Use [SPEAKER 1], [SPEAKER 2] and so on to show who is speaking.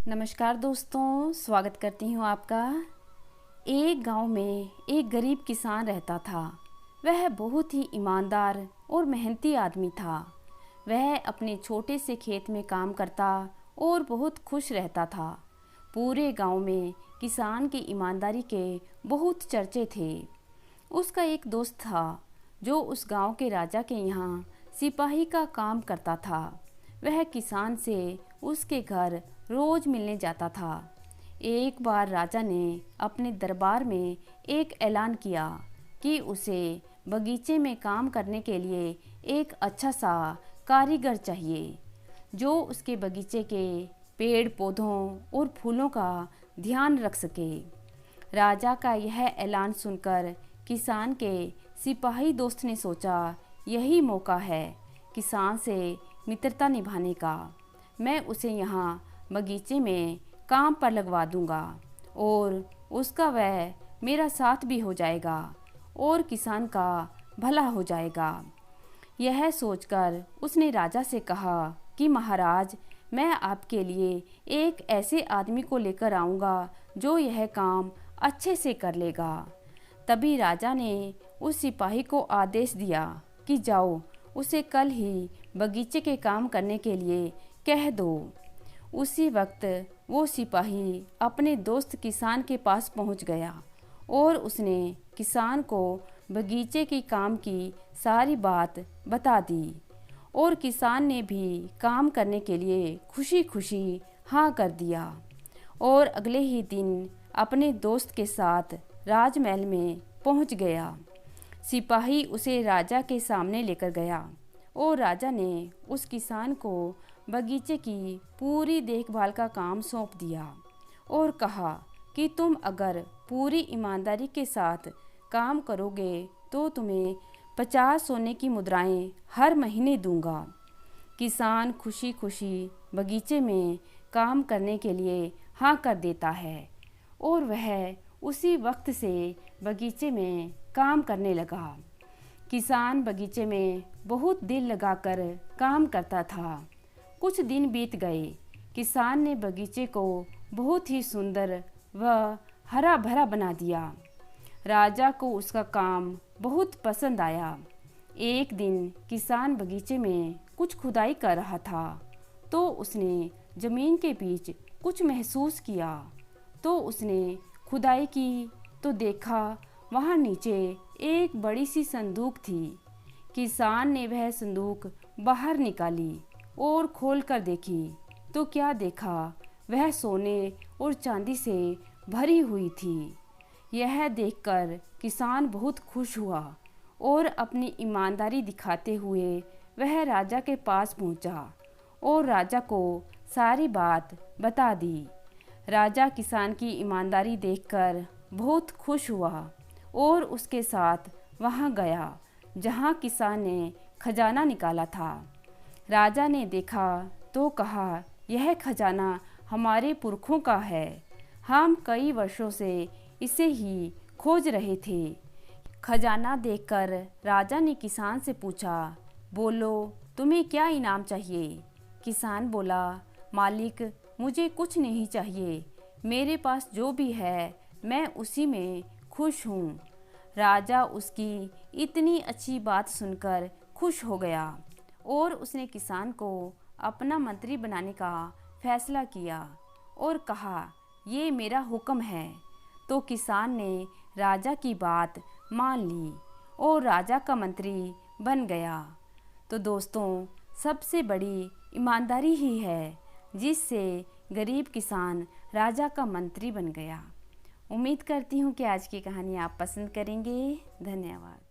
[SPEAKER 1] नमस्कार दोस्तों, स्वागत करती हूँ आपका। एक गांव में एक गरीब किसान रहता था। वह बहुत ही ईमानदार और मेहनती आदमी था। वह अपने छोटे से खेत में काम करता और बहुत खुश रहता था। पूरे गांव में किसान की ईमानदारी के बहुत चर्चे थे। उसका एक दोस्त था जो उस गांव के राजा के यहाँ सिपाही का काम करता था। वह किसान से उसके घर रोज मिलने जाता था। एक बार राजा ने अपने दरबार में एक ऐलान किया कि उसे बगीचे में काम करने के लिए एक अच्छा सा कारीगर चाहिए जो उसके बगीचे के पेड़ पौधों और फूलों का ध्यान रख सके। राजा का यह ऐलान सुनकर किसान के सिपाही दोस्त ने सोचा, यही मौका है किसान से मित्रता निभाने का। मैं उसे यहाँ बगीचे में काम पर लगवा दूंगा और उसका वह मेरा साथ भी हो जाएगा और किसान का भला हो जाएगा। यह सोचकर उसने राजा से कहा कि महाराज, मैं आपके लिए एक ऐसे आदमी को लेकर आऊँगा जो यह काम अच्छे से कर लेगा। तभी राजा ने उस सिपाही को आदेश दिया कि जाओ, उसे कल ही बगीचे के काम करने के लिए कह दो। उसी वक्त वो सिपाही अपने दोस्त किसान के पास पहुंच गया और उसने किसान को बगीचे के काम की सारी बात बता दी और किसान ने भी काम करने के लिए खुशी खुशी हाँ कर दिया और अगले ही दिन अपने दोस्त के साथ राजमहल में पहुंच गया। सिपाही उसे राजा के सामने लेकर गया और राजा ने उस किसान को बगीचे की पूरी देखभाल का काम सौंप दिया और कहा कि तुम अगर पूरी ईमानदारी के साथ काम करोगे तो तुम्हें 50 सोने की मुद्राएं हर महीने दूंगा। किसान खुशी खुशी बगीचे में काम करने के लिए हाँ कर देता है और वह उसी वक्त से बगीचे में काम करने लगा। किसान बगीचे में बहुत दिल लगाकर काम करता था। कुछ दिन बीत गए। किसान ने बगीचे को बहुत ही सुंदर व हरा भरा बना दिया। राजा को उसका काम बहुत पसंद आया। एक दिन किसान बगीचे में कुछ खुदाई कर रहा था तो उसने जमीन के बीच कुछ महसूस किया। तो उसने खुदाई की तो देखा वहाँ नीचे एक बड़ी सी संदूक थी। किसान ने वह संदूक बाहर निकाली और खोलकर देखी तो क्या देखा, वह सोने और चांदी से भरी हुई थी। यह देखकर किसान बहुत खुश हुआ और अपनी ईमानदारी दिखाते हुए वह राजा के पास पहुंचा और राजा को सारी बात बता दी। राजा किसान की ईमानदारी देखकर बहुत खुश हुआ और उसके साथ वहां गया जहां किसान ने खजाना निकाला था। राजा ने देखा तो कहा, यह खजाना हमारे पुरखों का है। हम कई वर्षों से इसे ही खोज रहे थे। खजाना देखकर राजा ने किसान से पूछा, बोलो तुम्हें क्या इनाम चाहिए। किसान बोला, मालिक मुझे कुछ नहीं चाहिए, मेरे पास जो भी है मैं उसी में खुश हूँ। राजा उसकी इतनी अच्छी बात सुनकर खुश हो गया और उसने किसान को अपना मंत्री बनाने का फैसला किया और कहा, ये मेरा हुक्म है। तो किसान ने राजा की बात मान ली और राजा का मंत्री बन गया। तो दोस्तों, सबसे बड़ी ईमानदारी ही है जिससे गरीब किसान राजा का मंत्री बन गया। उम्मीद करती हूँ कि आज की कहानी आप पसंद करेंगे। धन्यवाद।